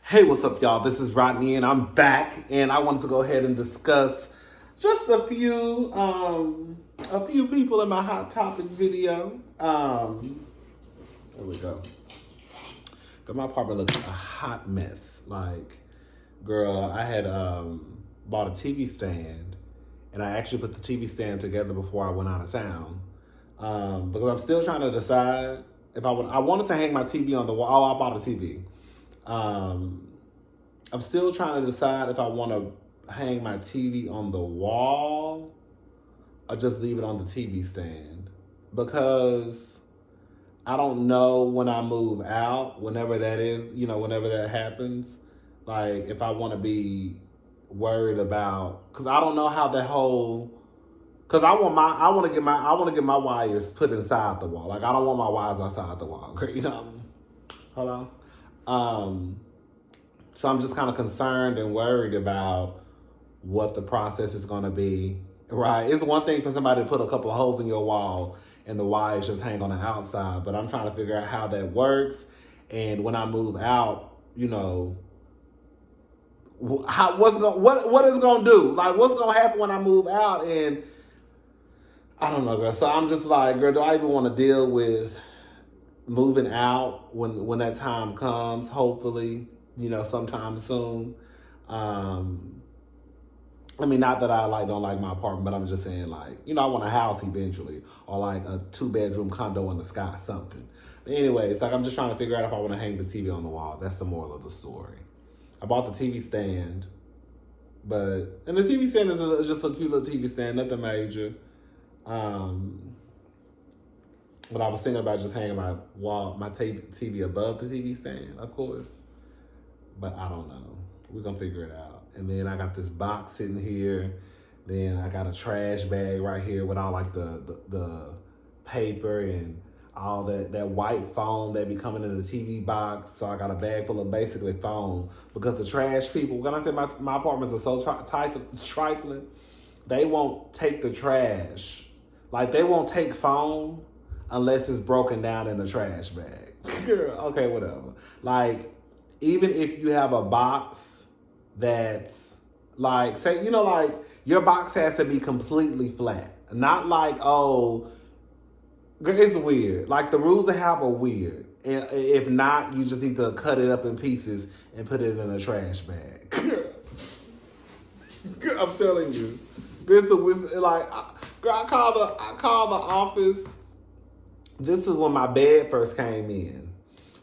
Hey, what's up, y'all? This is Rodney, and I'm back, and I wanted to go ahead and discuss just a few people in my Hot Topics video. There we go. But my apartment looks a hot mess. Like, girl, I had bought a TV stand, and I actually put the TV stand together before I went out of town because I'm still trying to decide if I wanted to hang my TV on the wall. Oh, I bought a TV. I'm still trying to decide if I want to hang my TV on the wall or just leave it on the TV stand, because I don't know when I move out, whenever that is, whenever that happens, like if I want to be worried about, because I don't know how the whole, because I want to get my wires put inside the wall. Like, I don't want my wires outside the wall. Hold on. So I'm just kind of concerned and worried about what the process is going to be. Right? It's one thing for somebody to put a couple of holes in your wall and the wires just hang on the outside, but I'm trying to figure out how that works. And when I move out, what it's going to do? Like, what's going to happen when I move out? And I don't know, girl. So I'm just like, girl, do I even want to deal with moving out when that time comes? Hopefully, sometime soon. Not that I don't like my apartment, but I'm just saying, I want a house eventually, or like a 2-bedroom condo in the sky, something. But anyways, I'm just trying to figure out if I want to hang the TV on the wall. That's the moral of the story. I bought the TV stand, and the TV stand is just a cute little TV stand, nothing major. But I was thinking about just hanging my TV above the TV stand, of course. But I don't know. We're going to figure it out. And then I got this box sitting here. Then I got a trash bag right here with all the paper and all that white foam that be coming in the TV box. So I got a bag full of basically foam, because the trash people, when I say my apartments are so trifling, they won't take the trash. Like, they won't take foam unless it's broken down in the trash bag. Okay, whatever. Like, even if you have a box that's like, say, your box has to be completely flat. Not like, it's weird. Like, the rules they have are weird. And if not, you just need to cut it up in pieces and put it in a trash bag. I'm telling you. I called the office. This is when my bed first came in.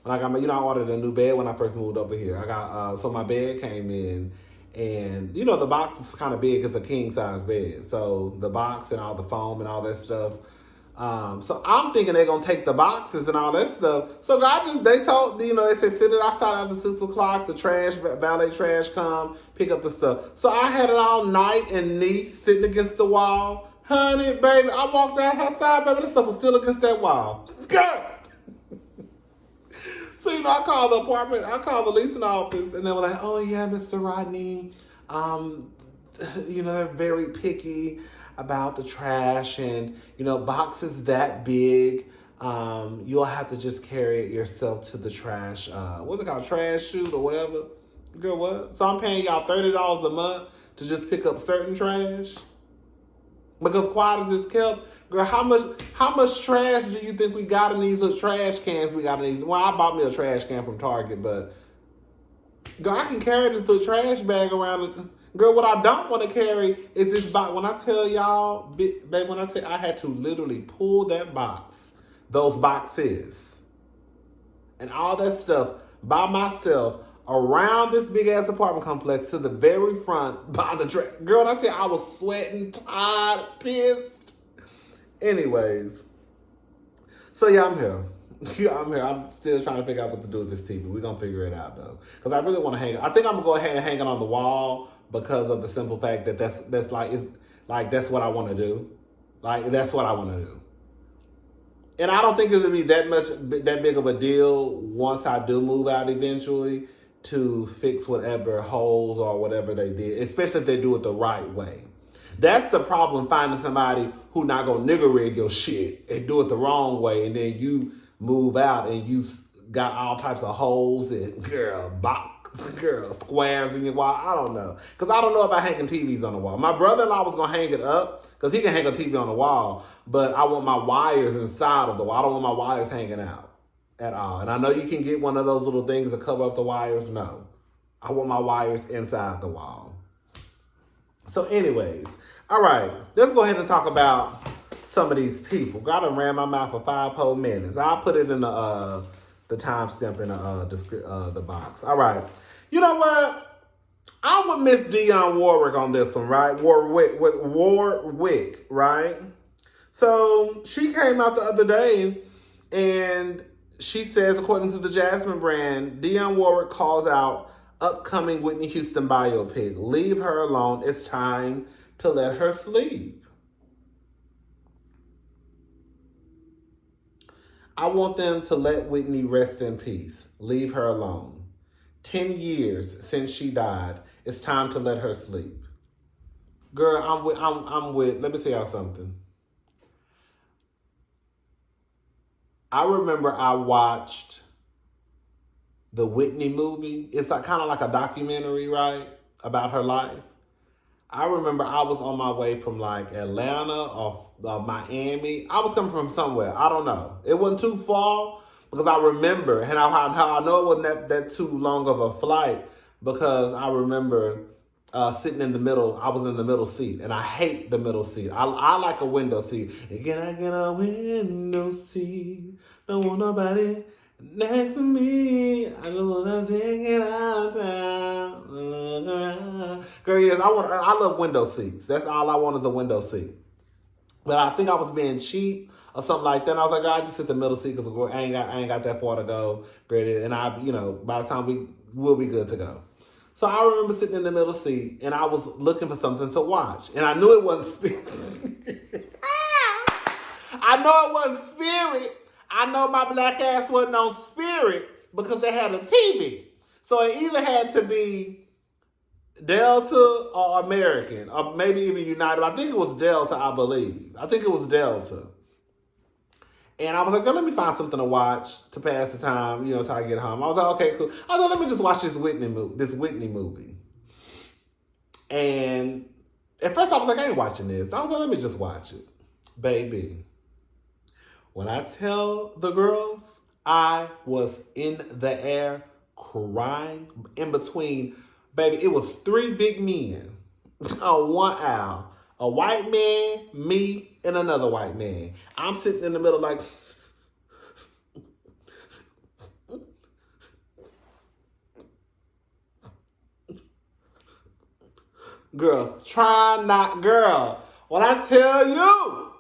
When I got I ordered a new bed when I first moved over here. So my bed came in, and the box is kind of big. It's a king size bed. So the box and all the foam and all that stuff. So I'm thinking they're gonna take the boxes and all that stuff. So they told, they said sit it outside after 6 o'clock. The valet trash come pick up the stuff. So I had it all night and neat sitting against the wall. Honey, baby, I walked outside, baby, this stuff was still against that wall. Girl. So, I called the leasing office, and they were like, oh, yeah, Mr. Rodney, they're very picky about the trash, and, boxes that big, you'll have to just carry it yourself to the trash, what's it called, trash chute or whatever. Girl, what? So I'm paying y'all $30 a month to just pick up certain trash? Because quiet as it's kept, girl, how much trash do you think we got in these little trash cans we got in these? Well, I bought me a trash can from Target, but girl, I can carry this little trash bag around. Girl, what I don't want to carry is this box. When I tell y'all, babe, I had to literally pull that box, those boxes, and all that stuff by myself around this big ass apartment complex to the very front by the trash. Girl, when I tell you, I was sweating, tired, pissed. Anyways, so yeah, I'm here. I'm still trying to figure out what to do with this TV. We're going to figure it out, though. Because I really want to hang it. I think I'm going to go ahead and hang it on the wall because of the simple fact that that's what I want to do. Like, that's what I want to do. And I don't think it's going to be that big of a deal once I do move out eventually to fix whatever holes or whatever they did, especially if they do it the right way. That's the problem, finding somebody who not going to nigger rig your shit and do it the wrong way, and then you move out and you got all types of holes and, girl, Girl, squares in your wall. I don't know. Because I don't know about hanging TVs on the wall. My brother-in-law was going to hang it up because he can hang a TV on the wall, but I want my wires inside of the wall. I don't want my wires hanging out at all. And I know you can get one of those little things to cover up the wires. No. I want my wires inside the wall. So anyways, all right. Let's go ahead and talk about some of these people. I done ran my mouth for 5 whole minutes. I'll put it in the timestamp in the box. All right. You know what? I would miss Dionne Warwick on this one, right? Warwick, right? So she came out the other day and she says, according to the Jasmine brand, Dionne Warwick calls out upcoming Whitney Houston biopic. Leave her alone. It's time to let her sleep. I want them to let Whitney rest in peace. Leave her alone. 10 years since she died. It's time to let her sleep. Girl, I'm with, let me tell y'all something. I remember I watched the Whitney movie. It's like, kind of like a documentary, right? About her life. I remember I was on my way from like Atlanta or Miami. I was coming from somewhere. I don't know. It wasn't too far because I remember, and how I know it wasn't that too long of a flight because I remember sitting in the middle. I was in the middle seat, and I hate the middle seat. I like a window seat. Can I get a window seat? Don't want nobody next to me. I just want to take it out of town. Girl, yes, I love window seats. That's all I want is a window seat. But I think I was being cheap or something like that. And I was like, I just sit the middle seat because I ain't got that far to go. And by the time we'll be good to go. So I remember sitting in the middle seat and I was looking for something to watch. And I knew it wasn't Spirit. I know it wasn't Spirit. I know my black ass wasn't on Spirit because they had a TV. So it either had to be Delta or American, or maybe even United. I think it was Delta, I believe. I think it was Delta. And I was like, girl, let me find something to watch to pass the time, till I get home. I was like, okay, cool. I was like, let me just watch this Whitney movie. And at first I was like, I ain't watching this. I was like, let me just watch it. Baby, when I tell the girls, I was in the air crying in between. Baby, it was 3 big men on one aisle. A white man, me, and another white man. I'm sitting in the middle like... Girl, when I tell you,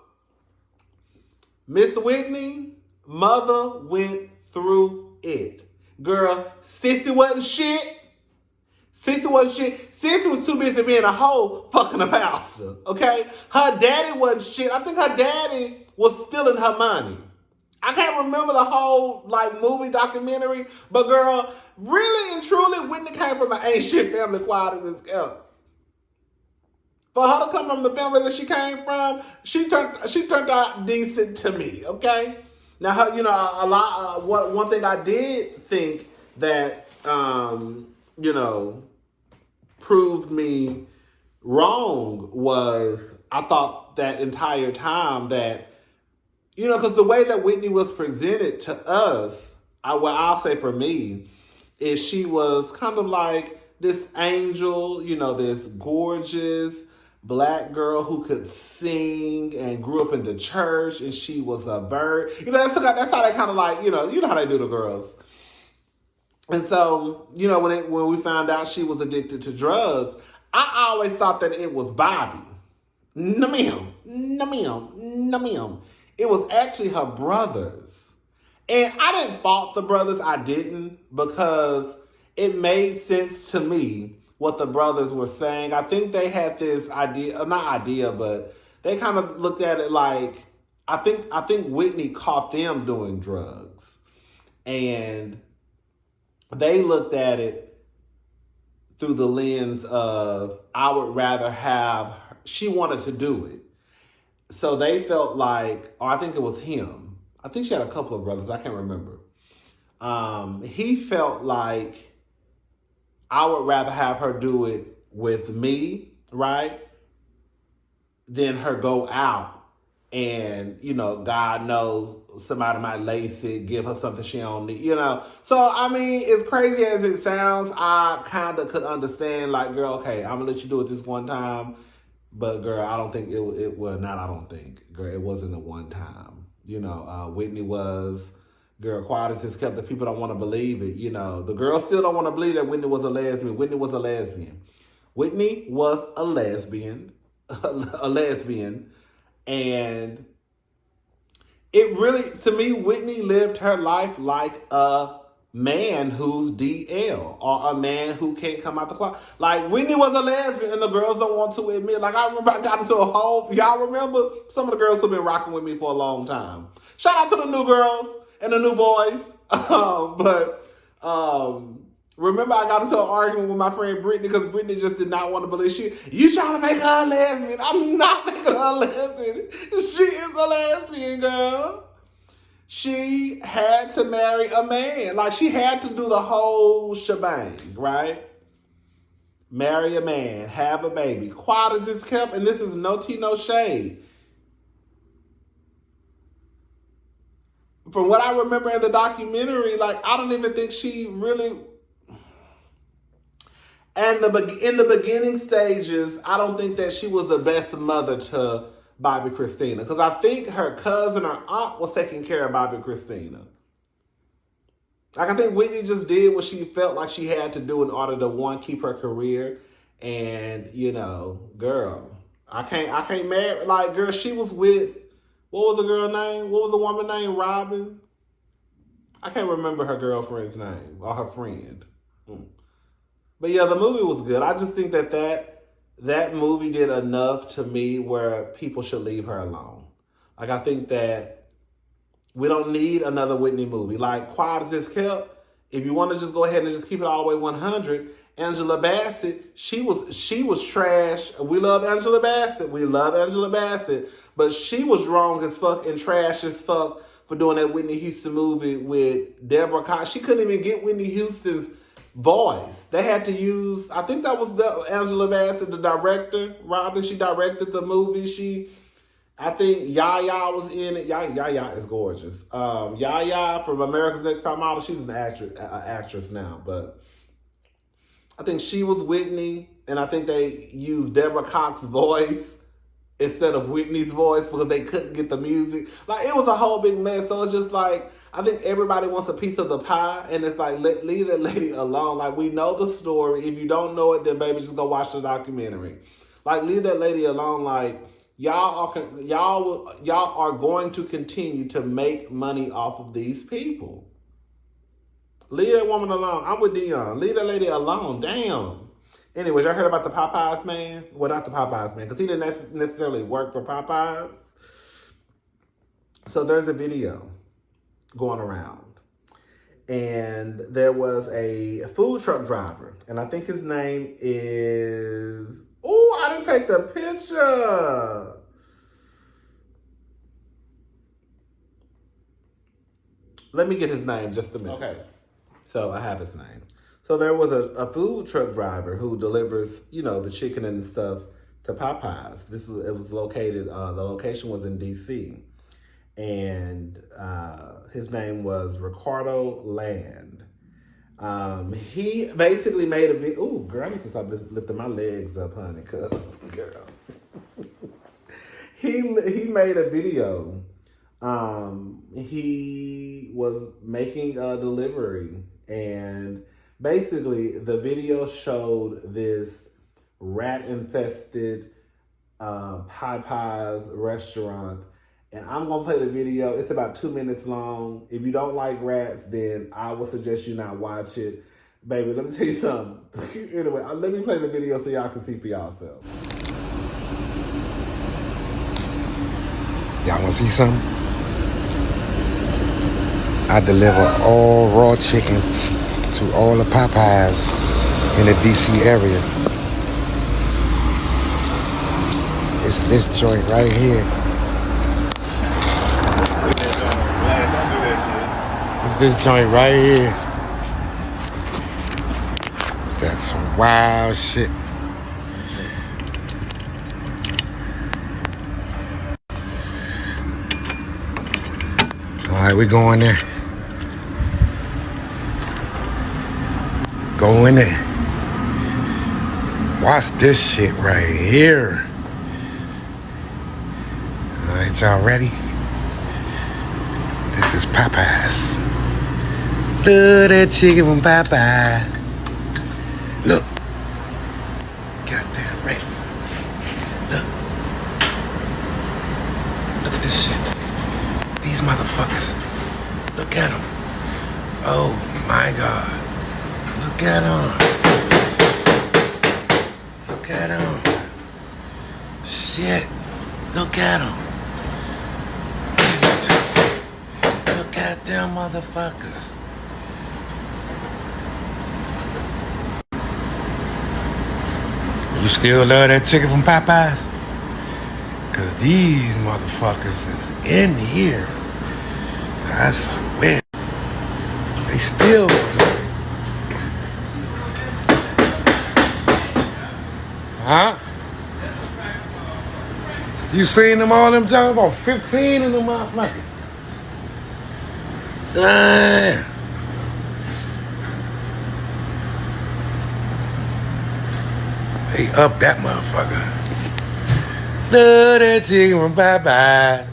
Miss Whitney, mother went through it. Girl, sissy wasn't shit. Sissy wasn't shit. Sissy was too busy being a hoe fucking a pastor, okay? Her daddy wasn't shit. I think her daddy was stealing her money. I can't remember the whole, movie documentary, but girl, really and truly, Whitney came from an ancient family, quiet as it's kept. For her to come from the family that she came from, she turned out decent to me, okay? Now, her, one thing I did think that, proved me wrong was I thought that entire time that, because the way that Whitney was presented to us, I'll say for me, is she was kind of like this angel, this gorgeous black girl who could sing and grew up in the church, and she was a bird. That's how they kind of like, you know how they do the girls. And so, when we found out she was addicted to drugs, I always thought that it was Bobby. No, ma'am. It was actually her brothers. And I didn't fault the brothers. I didn't, because it made sense to me what the brothers were saying. I think they had this but they kind of looked at it like, I think Whitney caught them doing drugs. And they looked at it through the lens of, I would rather have, she wanted to do it. So they felt like, or I think it was him. I think she had a couple of brothers. I can't remember. He felt like I would rather have her do it with me, right? Than her go out and, God knows somebody might lace it, give her something she don't need, So, I mean, as crazy as it sounds, I kind of could understand, like, girl, okay, I'm going to let you do it this one time. But, girl, I don't think girl, it wasn't a one time. Whitney was, girl, quiet as it's kept. The people don't want to believe it. The girls still don't want to believe that Whitney was a lesbian. Whitney was a lesbian. Whitney was a lesbian. A lesbian. And it really, to me, Whitney lived her life like a man who's DL or a man who can't come out the closet. Like, Whitney was a lesbian and the girls don't want to admit. Like, I remember I got into a whole, y'all remember? Some of the girls who've been rocking with me for a long time. Shout out to the new girls and the new boys. Remember I got into an argument with my friend Brittany because Brittany just did not want to believe you trying to make her a lesbian. I'm not making her a lesbian. She is a lesbian, girl. She had to marry a man. Like, she had to do the whole shebang, right? Marry a man, have a baby. Quiet as it's kept, and this is no tea, no shade. From what I remember in the documentary, like, I don't even think she really... And in the beginning stages, I don't think that she was the best mother to Bobby Christina. Because I think her cousin or aunt was taking care of Bobby Christina. Like, I think Whitney just did what she felt like she had to do in order to, one, keep her career. And, girl, I can't marry. Like, girl, she was with, what was the girl name? What was the woman named Robin? I can't remember her girlfriend's name or her friend. But yeah, the movie was good. I just think that movie did enough to me where people should leave her alone. Like, I think that we don't need another Whitney movie. Like, quiet as it's kept, if you want to just go ahead and just keep it all the way 100, Angela Bassett, she was trash. We love Angela Bassett. But she was wrong as fuck and trash as fuck for doing that Whitney Houston movie with Deborah Cox. She couldn't even get Whitney Houston's voice. They had to use, I think that was the Angela Bassett, the director, right? I think she directed the movie. I think Yaya was in it. Yaya is gorgeous. Yaya from America's Next Top Model, she's an actress now, but I think she was Whitney, and I think they used Deborah Cox's voice instead of Whitney's voice because they couldn't get the music. Like, it was a whole big mess. So it's just like, I think everybody wants a piece of the pie, and it's like, leave that lady alone. Like, we know the story. If you don't know it, then baby, just go watch the documentary. Like, leave that lady alone. Like, y'all are going to continue to make money off of these people. Leave that woman alone. I'm with Dionne. Leave that lady alone. Damn. Anyways, y'all heard about the Popeyes man? Well, not the Popeyes man, because he didn't necessarily work for Popeyes. So there's a video going around. And there was a food truck driver. And I think his name is... Oh, I didn't take the picture. Let me get his name just a minute. Okay. So I have his name. So there was a food truck driver who delivers, the chicken and stuff to Popeyes. It was located, the location was in D.C. And his name was Ricardo Land. He basically made a video. Ooh, girl, I need to stop lifting my legs up, honey, because, girl. He made a video. He was making a delivery, and basically the video showed this rat-infested Popeyes restaurant. And I'm going to play the video. It's about 2 minutes long. If you don't like rats, then I would suggest you not watch it. Baby, let me tell you something. Anyway, let me play the video so y'all can see for yourself. Y'all want to see something? I deliver all raw chicken to all the Popeyes in the D.C. area. It's this joint right here. It's this joint right here. That's some wild shit. All right, we going there. Go in there. Watch this shit right here. All right, y'all ready? This is Popeyes. Love that chicken from Popeyes. Look. Goddamn rats. Look. Look at this shit. These motherfuckers. Look at them. Oh my God. Look at them. Look at them. Shit. Look at them. Look at them motherfuckers. You still love that chicken from Popeyes? Cause these motherfuckers is in here. I swear. They still. Huh? You seen them all them times? About 15 of them motherfuckers. Damn. They up that motherfucker. Love that chicken from Popeye.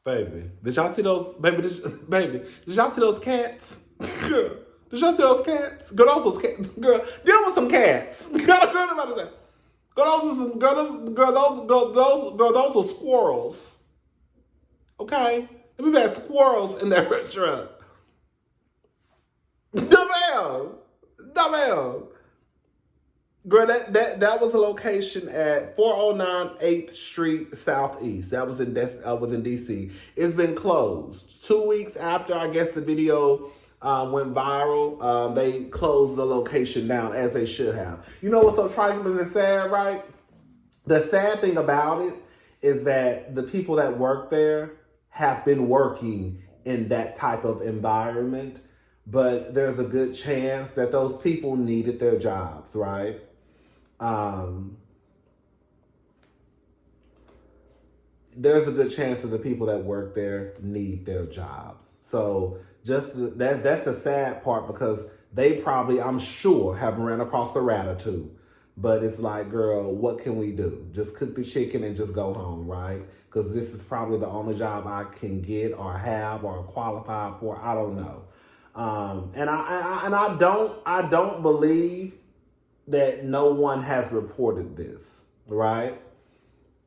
Baby, did y'all see those? Baby, did y'all see those cats? Did y'all see those cats? Girl, those cats. Girl, deal with some cats. Those are squirrels. Okay, we've had squirrels in that restaurant. No ma'am. Girl, that was a location at 409 8th Street Southeast. That was in DC. It's been closed 2 weeks after I guess the video went viral. They closed the location down as they should have. You know what's so trifling and sad, right? The sad thing about it is that the people that work there have been working in that type of environment, but there's a good chance that those people needed their jobs, right? There's a good chance that the people that work there need their jobs. So just that's the sad part, because they probably, I'm sure, have ran across a rat or two. But it's like, girl, what can we do? Just cook the chicken and just go home, right? Because this is probably the only job I can get or have or qualify for. I don't know. And I don't believe that no one has reported this, right?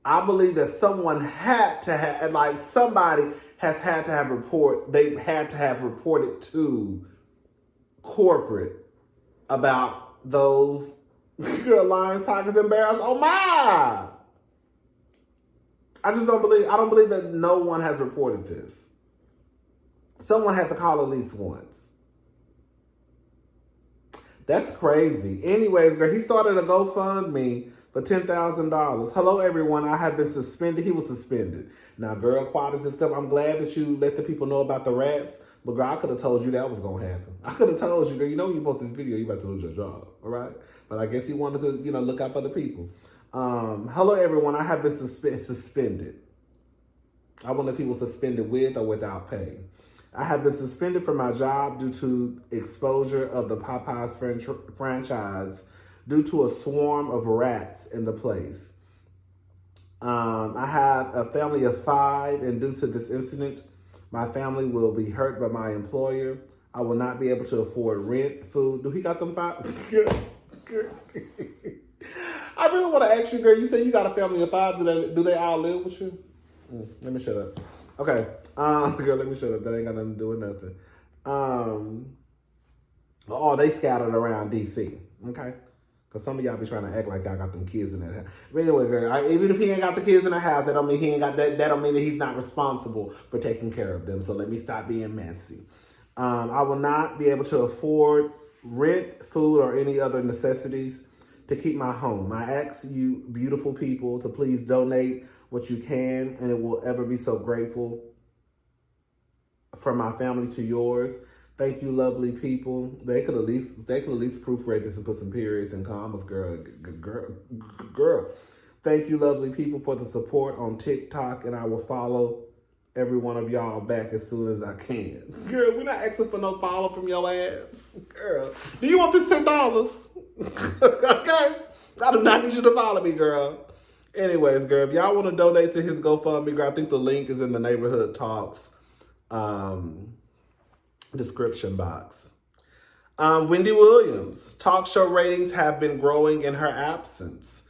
I believe that someone had to have, like somebody has had to have they had to have reported to corporate about those lions, tigers, and bears. Oh my! I don't believe that no one has reported this. Someone had to call at least once. That's crazy. Anyways, girl, he started a GoFundMe for $10,000. Hello, everyone. I have been suspended. He was suspended. Now, girl, quiet as this cup. I'm glad that you let the people know about the rats. But, girl, I could have told you that was going to happen. I could have told you, girl, you know when you post this video, you about to lose your job. All right? But I guess he wanted to, look out for the people. Hello, everyone. I have been suspended. I wonder if he was suspended with or without pay. I have been suspended from my job due to exposure of the Popeyes franchise due to a swarm of rats in the place. I have a family of 5, and due to this incident, my family will be hurt by my employer. I will not be able to afford rent, food. Do he got them 5? I really want to ask you, girl, you say you got a family of 5. Do they all live with you? Let me shut up. Okay. Girl, let me shut up. That ain't got nothing to do with nothing. They scattered around DC. Okay? Because some of y'all be trying to act like I got them kids in that house. But anyway, girl, even if he ain't got the kids in the house, that don't mean he ain't got that don't mean that he's not responsible for taking care of them. So let me stop being messy. I will not be able to afford rent, food, or any other necessities to keep my home. I ask you beautiful people to please donate what you can, and it will ever be so grateful from my family to yours. Thank you, lovely people. They could at least proofread this and put some periods and commas, girl. Thank you, lovely people, for the support on TikTok, and I will follow every one of y'all back as soon as I can. Girl, we're not asking for no follow from your ass. Girl, do you want this $10? Okay? I do not need you to follow me, girl. Anyways, girl, if y'all want to donate to his GoFundMe, girl, I think the link is in the Neighborhood Talks description box. Wendy Williams. Talk show ratings have been growing in her absence.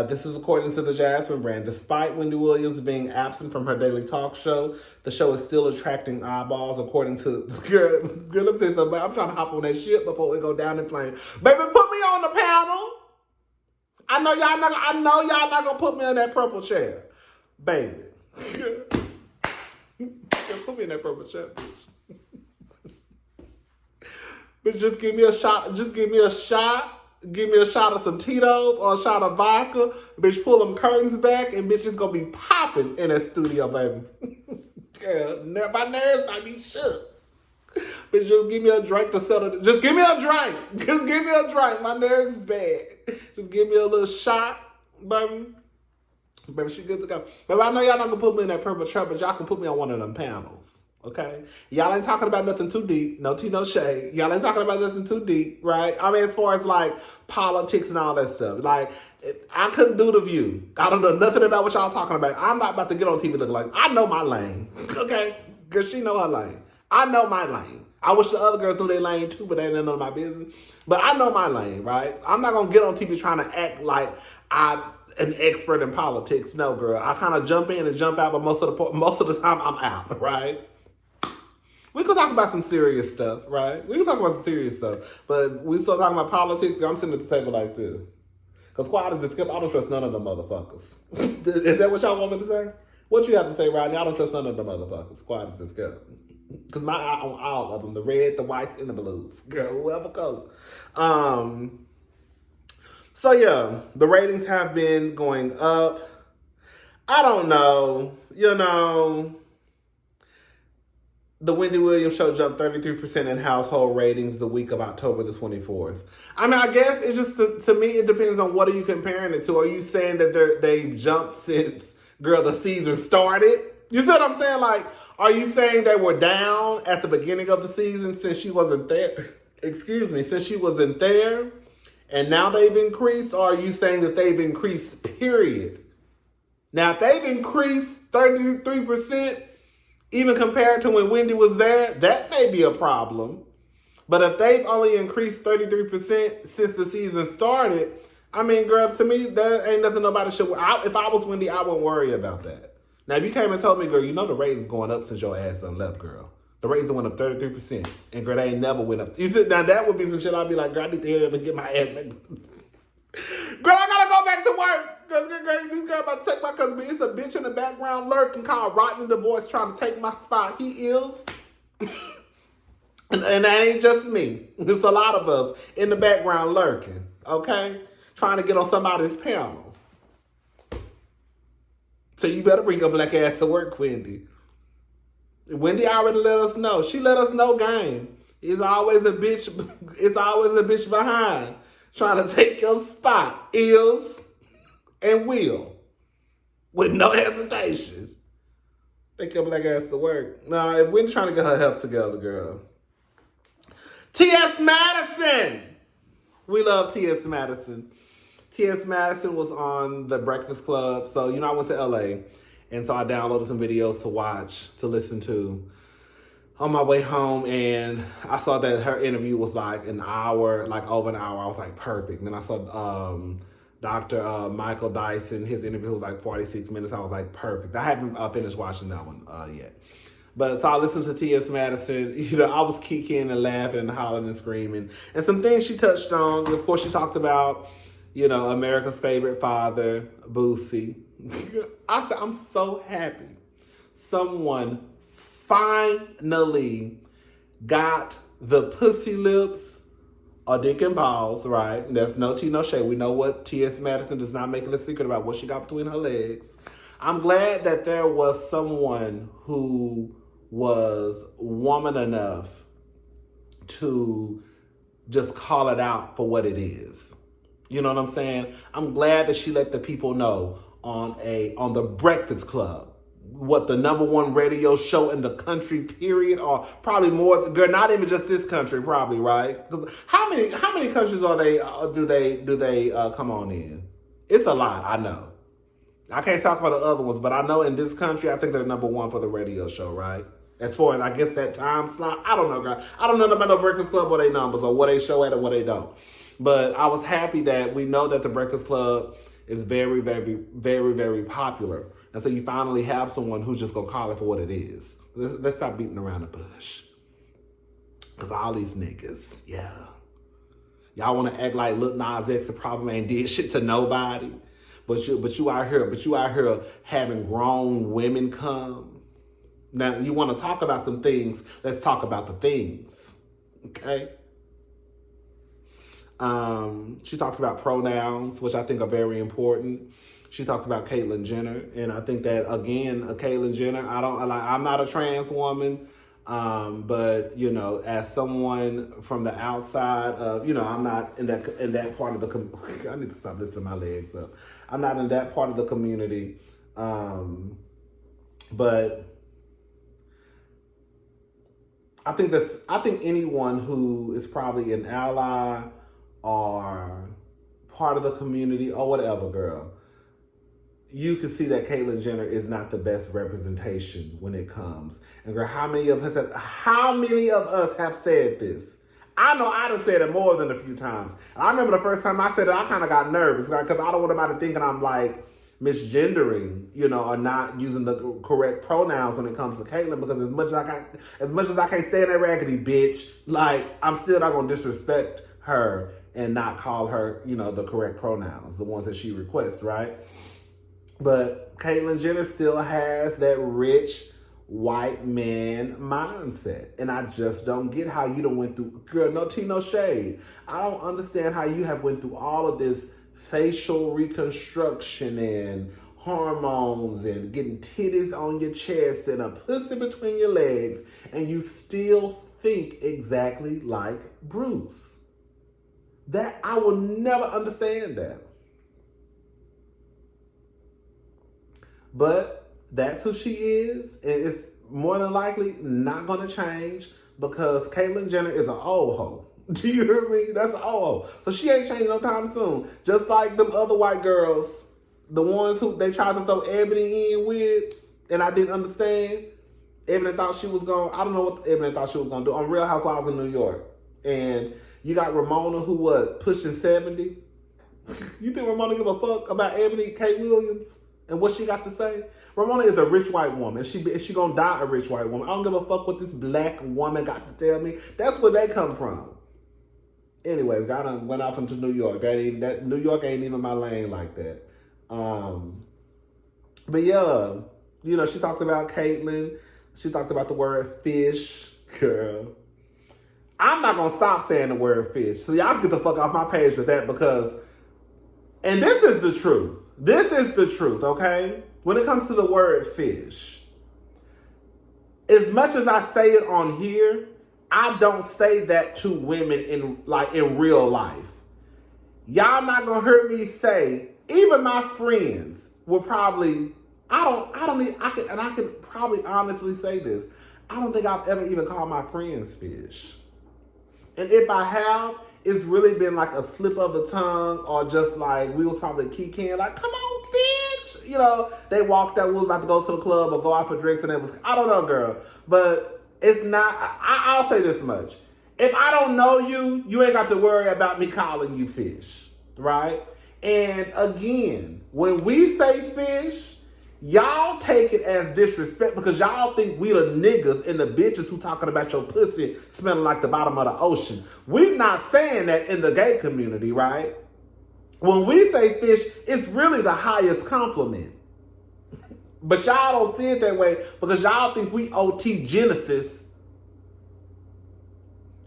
This is according to the Jasmine brand. Despite Wendy Williams being absent from her daily talk show, the show is still attracting eyeballs, according to... Girl, let me say something. I'm trying to hop on that shit before we go down in flames. Baby, put me on the panel. I know y'all not gonna put me in that purple chair. Baby. Put me in that purple chair, bitch. Bitch, just give me a shot. Just give me a shot. Give me a shot of some Tito's or a shot of vodka. Bitch, pull them curtains back and bitch, it's gonna be popping in that studio, baby. Girl, my nerves might be shook. Bitch, just give me a drink to settle it. Just give me a drink. Just give me a drink. My nerves is bad. Just give me a little shot, baby. Baby, she good to go. Baby, I know y'all not gonna put me in that purple chair, but y'all can put me on one of them panels. Okay? Y'all ain't talking about nothing too deep. No tea, no shade. Y'all ain't talking about nothing too deep, right? I mean, as far as like politics and all that stuff. Like, I couldn't do The View. I don't know nothing about what y'all talking about. I'm not about to get on TV looking like, I know my lane. Okay? Because she know her lane. I know my lane. I wish the other girls knew their lane too, but they ain't none of my business. But I know my lane, right? I'm not going to get on TV trying to act like I'm an expert in politics. No, girl. I kind of jump in and jump out, but most of the time I'm out, right? We can talk about some serious stuff, right? We can talk about some serious stuff. But we still talking about politics. I'm sitting at the table like this. Because quiet as it skip, I don't trust none of them motherfuckers. Is that what y'all want me to say? What you have to say, Rodney? I don't trust none of them motherfuckers. Quiet as it skip. Because my eye on all of them. The red, the whites, and the blues. Girl, whoever goes. So yeah, the ratings have been going up. I don't know. You know... The Wendy Williams show jumped 33% in household ratings the week of October the 24th. I mean, I guess it just, to me, it depends on what are you comparing it to. Are you saying that they've jumped since, girl, the season started? You see what I'm saying? Like, are you saying they were down at the beginning of the season since she wasn't there? Excuse me, since she wasn't there, and now they've increased? Or are you saying that they've increased, period? Now, if they've increased 33%, even compared to when Wendy was there, that may be a problem. But if they've only increased 33% since the season started, I mean, girl, to me, that ain't nothing nobody should... if I was Wendy, I wouldn't worry about that. Now, if you came and told me, girl, you know the ratings going up since your ass done left, girl. The ratings went up 33%. And, girl, they ain't never went up. Now, that would be some shit I'd be like, girl, I need to hear him and get my ass back. Girl, I gotta go back to work. This girl about to take my cousin. It's a bitch in the background lurking called Rodney the Voice trying to take my spot. He is. and that ain't just me. It's a lot of us in the background lurking. Okay? Trying to get on somebody's panel. So you better bring your black ass to work, Wendy. Wendy already let us know. She let us know game. It's always a bitch behind. Trying to take your spot. Is and will. With no hesitations. Take your black ass to work. Nah, if we're trying to get her health together, girl. T.S. Madison! We love T.S. Madison. T.S. Madison was on The Breakfast Club. So, I went to L.A. And so I downloaded some videos to watch, to listen to on my way home, and I saw that her interview was like an hour, like over an hour. I was like, perfect. And then I saw Dr. Michael Dyson, his interview was like 46 minutes. I was like, perfect. I haven't finished watching that one yet. But so I listened to T.S. Madison. I was kicking and laughing and hollering and screaming. And some things she touched on. Of course, she talked about, America's favorite father, Boosie. I said, I'm so happy someone finally got the pussy lips or dick and balls, right? There's no tea, no shade. We know what T.S. Madison does not make it a secret about what she got between her legs. I'm glad that there was someone who was woman enough to just call it out for what it is. You know what I'm saying? I'm glad that she let the people know on the Breakfast Club, what the #1 radio show in the country, period, or probably more. Girl, not even just this country, probably, right? Because how many countries are they? Do they come on in? It's a lot, I know. I can't talk about the other ones, but I know in this country, I think they're #1 for the radio show, right? As far as, I guess, that time slot, I don't know, girl. I don't know about no Breakfast Club or they numbers or what they show at and what they don't. But I was happy that we know that the Breakfast Club is very, very, very, very popular. And so you finally have someone who's just going to call it for what it is. Let's stop beating around the bush. Because all these niggas, yeah. Y'all want to act like Lil Nas X the problem ain't did shit to nobody. But you out here having grown women come. Now, you want to talk about some things, let's talk about the things. Okay? She talked about pronouns, which I think are very important. She talked about Caitlyn Jenner, and I think that, again, Caitlyn Jenner, I'm not a trans woman, but, you know, as someone from the outside of, you know, I'm not in that part of the community. I need to stop lifting my legs up. I'm not in that part of the community, but I think anyone who is probably an ally or part of the community or whatever, girl, you can see that Caitlyn Jenner is not the best representation when it comes. And girl, how many of us have said this? I know I done said it more than a few times. And I remember the first time I said it, I kind of got nervous because I don't want anybody thinking I'm like misgendering, you know, or not using the correct pronouns when it comes to Caitlyn, because as much as I can't say that raggedy bitch, like, I'm still not gonna disrespect her and not call her, you know, the correct pronouns, the ones that she requests, right? But Caitlyn Jenner still has that rich white man mindset, and I just don't get how you done went through, girl, no tea, no shade. I don't understand how you have went through all of this facial reconstruction and hormones and getting titties on your chest and a pussy between your legs, and you still think exactly like Bruce. That, I will never understand that. But that's who she is, and it's more than likely not going to change because Caitlyn Jenner is an old hoe. Do you hear me? That's an old hoe. So she ain't changing no time soon. Just like them other white girls, the ones who they tried to throw Ebony in with, and I didn't understand. Ebony thought she was going, I don't know what Ebony thought she was going to do on Real Housewives of New York. And you got Ramona, who was pushing 70. You think Ramona give a fuck about Ebony K. Williams and what she got to say? Ramona is a rich white woman. She gonna die a rich white woman. I don't give a fuck what this black woman got to tell me. That's where they come from. Anyways, I done went off into New York. That New York ain't even my lane like that. But yeah, you know, she talked about Caitlyn. She talked about the word fish. Girl, I'm not gonna stop saying the word fish. So y'all get the fuck off my page with that, because, and this is the truth. This is the truth, okay? When it comes to the word fish, as much as I say it on here, I don't say that to women in real life. Y'all not gonna hear me say, even my friends will probably, I can probably honestly say this. I don't think I've ever even called my friends fish. And if I have, it's really been like a slip of the tongue, or just like we was probably kicking, like, come on, bitch. You know, they walked out, we was about to go to the club or go out for drinks, and it was, I don't know, girl. But it's not, I'll say this much. If I don't know you, you ain't got to worry about me calling you fish, right? And again, when we say fish, y'all take it as disrespect because y'all think we the niggas and the bitches who talking about your pussy smelling like the bottom of the ocean. We're not saying that in the gay community, right? When we say fish, it's really the highest compliment. But y'all don't see it that way because y'all think we OT Genesis.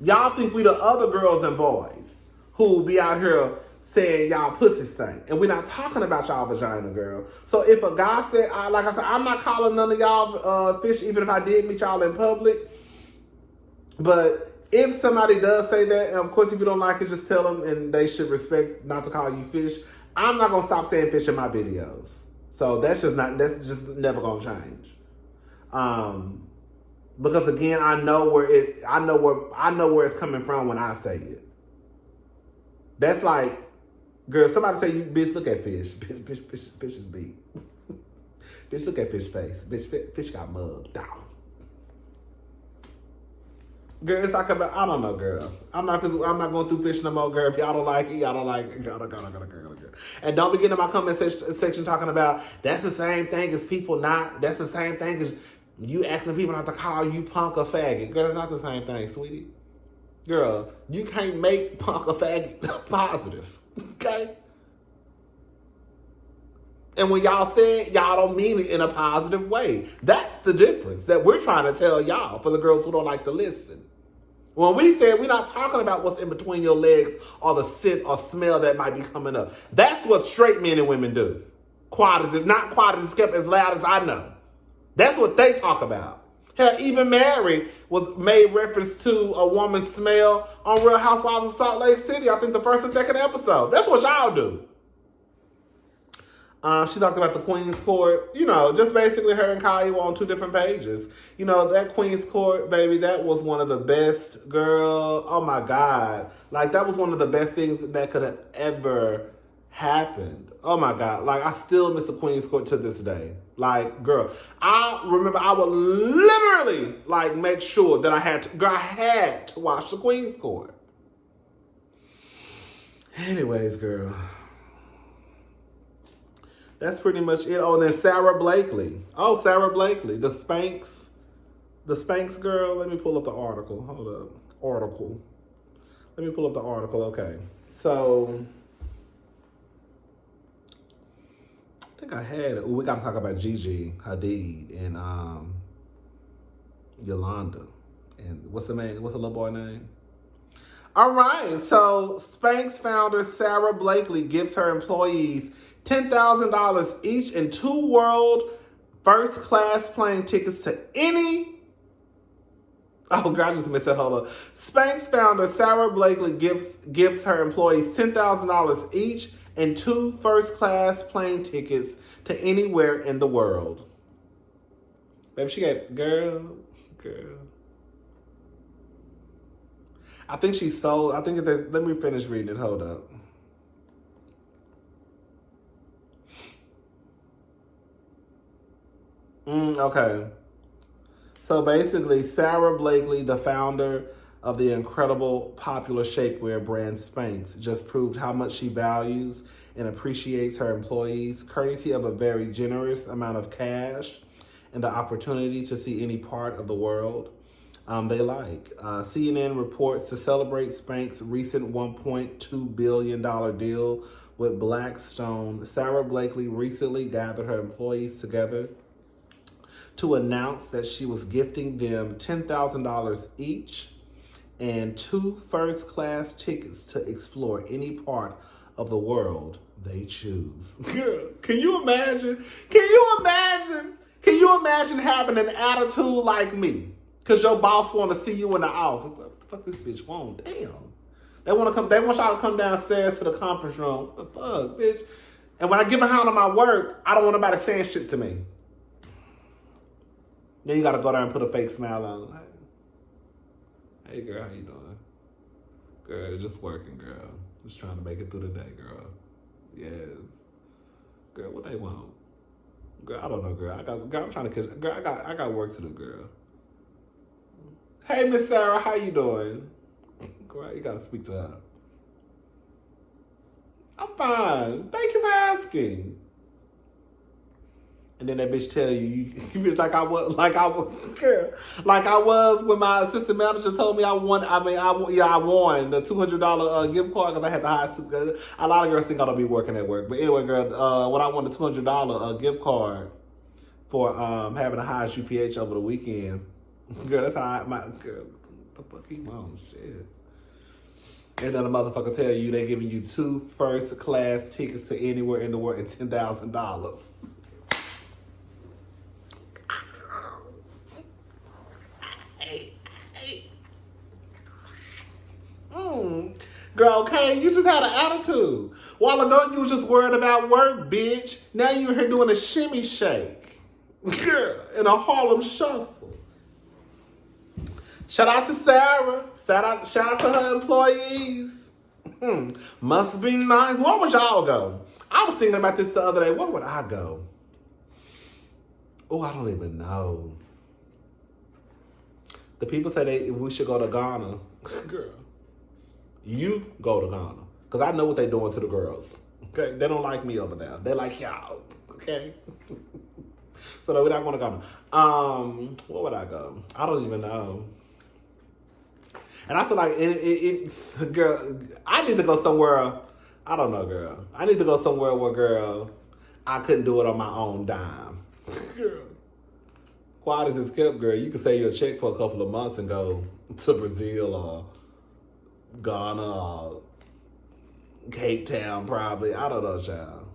Y'all think we the other girls and boys who be out here saying y'all pussy stink. And we're not talking about y'all vagina, girl. So if a guy said, like I said, I'm not calling none of y'all fish, even if I did meet y'all in public. But if somebody does say that, and of course, if you don't like it, just tell them, and they should respect not to call you fish. I'm not gonna stop saying fish in my videos, so that's just never gonna change. Because again, I know where it's coming from when I say it. That's like, girl, somebody say, "You bitch, look at fish. Fish is beat. Bitch, look at fish face. Bitch, fish got mugged down." Girl, it's like about, I don't know, girl. I'm not going through fish no more, girl. If y'all don't like it, y'all don't like it. Girl. And don't be getting in my comment section talking about that's the same thing as people not. That's the same thing as you asking people not to call you punk or faggot. Girl, that's not the same thing, sweetie. Girl, you can't make punk or faggot positive. Okay? And when y'all say it, y'all don't mean it in a positive way. That's the difference that we're trying to tell y'all for the girls who don't like to listen. When we say we're not talking about what's in between your legs or the scent or smell that might be coming up. That's what straight men and women do. Not quiet as kept as loud as I know. That's what they talk about. Hell, even Mary made reference to a woman's smell on Real Housewives of Salt Lake City. I think the first and second episode. That's what y'all do. She talked about the Queen's Court. Just basically her and Kanye were on two different pages. That Queen's Court, baby, that was one of the best, girl. Oh, my God. Like, that was one of the best things that could have ever happened. Oh, my God. Like, I still miss the Queen's Court to this day. Like, girl, I remember I would literally, like, make sure that I had to watch the Queen's Court. Anyways, girl. That's pretty much it. Oh, and then Sara Blakely. Oh, Sara Blakely. The Spanx girl. Let me pull up the article. Hold up. Let me pull up the article. Okay. So, I think I had it. We got to talk about Gigi Hadid and Yolanda. And what's the little boy name? All right. So, Spanx founder Sara Blakely gives her employees $10,000 each in 2 world first-class plane tickets to any... Oh, God, I just missed that. Hold up. Spanx founder Sara Blakely gives her employees $10,000 each and 2 first-class plane tickets to anywhere in the world. Baby, she got... Girl. I think she sold... I think there's... Let me finish reading it. Hold up. Okay. So basically, Sara Blakely, the founder of the incredible popular shapewear brand Spanx, just proved how much she values and appreciates her employees, courtesy of a very generous amount of cash and the opportunity to see any part of the world they like. CNN reports to celebrate Spanx's recent $1.2 billion deal with Blackstone. Sara Blakely recently gathered her employees together to announce that she was gifting them $10,000 each and 2 first-class tickets to explore any part of the world they choose. Girl, can you imagine? Can you imagine having an attitude like me? Because your boss want to see you in the office. What the fuck this bitch want? Damn. They want y'all to come downstairs to the conference room. What the fuck, bitch? And when I get behind on my work, I don't want nobody saying shit to me. Then you got to go there and put a fake smile on. Hey, girl, how you doing? Girl, just working, girl. Just trying to make it through the day, girl. Yes. Girl, what they want? Girl, I don't know, girl. I'm trying to catch. Girl, I got work to do, girl. Hey, Miss Sarah, how you doing? Girl, you got to speak to her. I'm fine. Thank you for asking. And then that bitch tell you bitch like I was when my assistant manager told me I won the $200 gift card because I had the highest. A lot of girls think I don't be working at work, but anyway, girl, when I won the $200 gift card for having the highest UPH over the weekend, girl, that's how what the fuck he wants, shit. And then the motherfucker tell you they giving you 2 first class tickets to anywhere in the world and $10,000. Girl, okay, you just had an attitude. While ago, you was just worried about work, bitch. Now you're here doing a shimmy shake. Girl, in a Harlem shuffle. Shout out to Sara. Shout out to her employees. Must be nice. Where would y'all go? I was thinking about this the other day. Where would I go? Oh, I don't even know. The people say we should go to Ghana. Girl, you go to Ghana. Because I know what they're doing to the girls. Okay? They don't like me over there. They like y'all. Okay? So no, we're not going to Ghana. Where would I go? I don't even know. And I feel like girl, I need to go somewhere. I don't know, girl. I need to go somewhere where, girl, I couldn't do it on my own dime. Girl, quiet as it's kept, girl. You can save your check for a couple of months and go to Brazil or Ghana or Cape Town, probably. I don't know, child.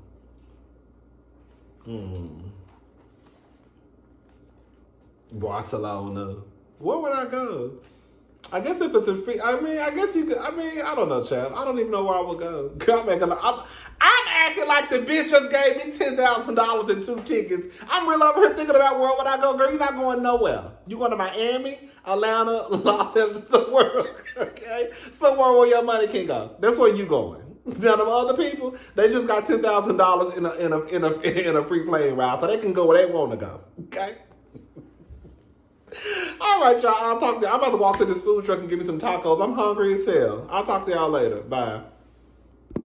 Barcelona. Where would I go? I guess if it's a free, I guess you could, I don't know, child. I don't even know where I would go. Girl, I'm acting like the bitch just gave me $10,000 and 2 tickets. I'm real over here thinking about where would I go. Girl, you're not going nowhere. You going to Miami, Atlanta, Los Angeles, somewhere, okay? Somewhere where your money can go. That's where you going. Now, them other people, they just got $10,000 in a free plane ride, so they can go where they want to go, okay? All right, y'all. I'll talk to y'all. I'm about to walk to this food truck and give me some tacos. I'm hungry as hell. I'll talk to y'all later. Bye.